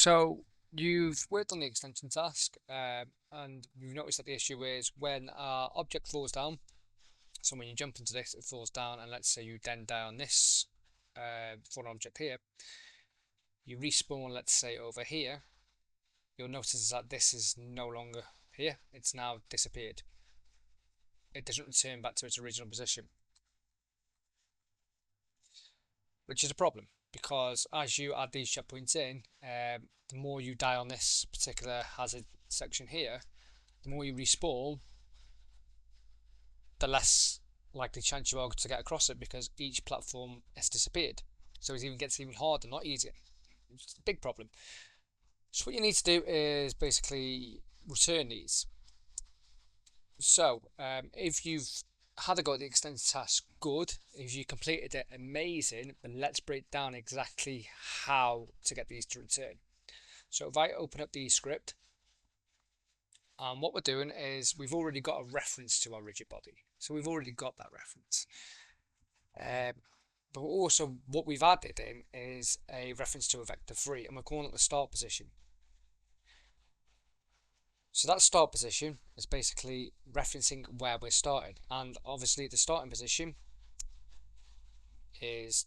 So you've worked on the extension task, and you've noticed that the issue is when our object falls down. So when you jump into this, it falls down, and let's say you then die on this fallen object here. You respawn, let's say over here. You'll notice that this is no longer here. It's now disappeared. It doesn't return back to its original position, which is a problem because as you add these checkpoints in, the more you die on this particular hazard section here, the more you respawn, the less likely chance you are to get across it because each platform has disappeared. So it gets even harder, not easier. It's a big problem. So what you need to do is basically return these. So if you've had a go at the extended task, good. If you completed it, amazing. But let's break down exactly how to get these to return. So if I open up the script, what we're doing is we've already got a reference to our rigid body. So we've already got that reference. But also what we've added in is a reference to a vector 3, and we're calling it the start position. So that start position is basically referencing where we're starting, and obviously the starting position is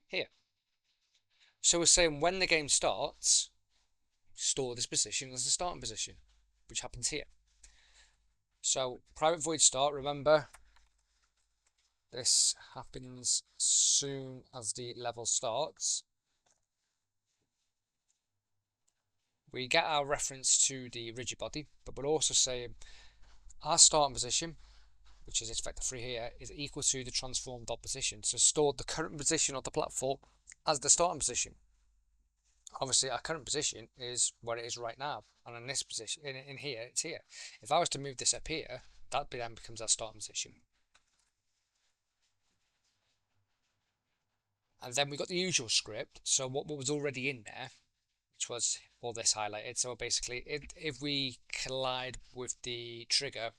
here. So we're saying when the game starts, store this position as the starting position, which happens here. So private void start, remember, this happens soon as the level starts. We get our reference to the rigid body, but we're also saying our starting position, which is this vector 3 here, is equal to the transformed dot position. So store the current position of the platform as the starting position. Obviously our current position is where it is right now, and in this position, in here, it's here. If I was to move this up here, that then becomes our starting position. And then we got the usual script, so what was already in there, which was all this highlighted. So basically, if we collide with the trigger,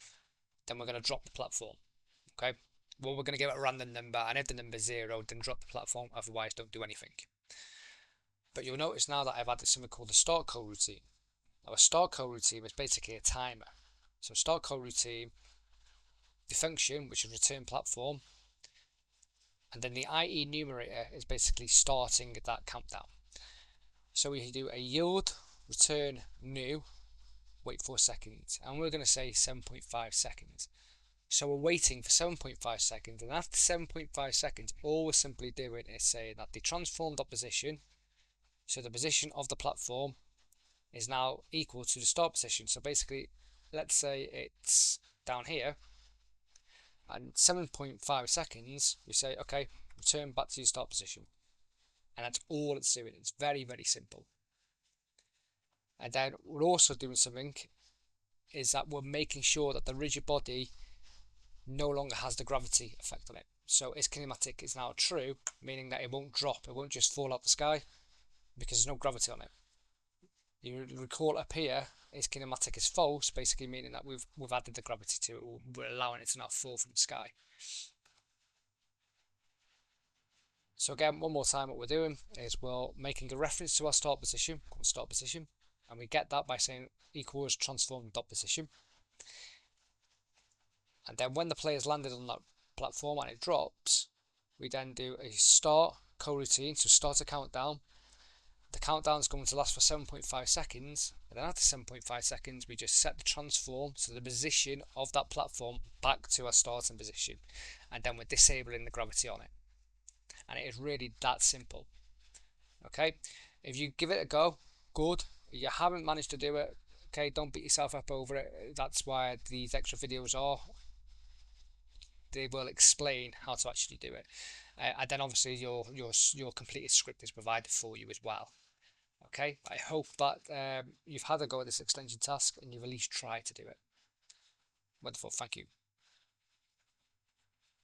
then we're going to drop the platform. Okay, well, we're going to give it a random number, and if the number is 0, then drop the platform, otherwise don't do anything. But you'll notice now that I've added something called the start coroutine. Now a start coroutine is basically a timer. So start coroutine, the function, which is return platform, and then the IE numerator is basically starting that countdown. So we do a yield return new, wait 4 seconds, and we're going to say 7.5 seconds. So we're waiting for 7.5 seconds, and after 7.5 seconds, all we're simply doing is saying that the transformed position, so the position of the platform, is now equal to the start position. So basically, let's say it's down here, and 7.5 seconds, we say, okay, return back to your start position. And that's all it's doing. It's very, very simple. And then we're also doing something, is that we're making sure that the rigid body no longer has the gravity effect on it. So its kinematic is now true, meaning that it won't drop. It won't just fall out the sky because there's no gravity on it. You recall up here, its kinematic is false, basically meaning that we've added the gravity to it. We're allowing it to now fall from the sky. So again, one more time, what we're doing is we're making a reference to our start position, called start position, and we get that by saying equals transform dot position. And then when the player's landed on that platform and it drops, we then do a start coroutine, so start a countdown. The countdown is going to last for 7.5 seconds, and then after 7.5 seconds, we just set the transform, so the position of that platform, back to our starting position, and then we're disabling the gravity on it. And it is really that simple. Okay, if you give it a go, good. If you haven't managed to do it, okay, don't beat yourself up over it. That's why these extra videos are. They will explain how to actually do it, and then obviously your completed script is provided for you as well. Okay, I hope that you've had a go at this extension task and you've at least tried to do it. Wonderful, thank you.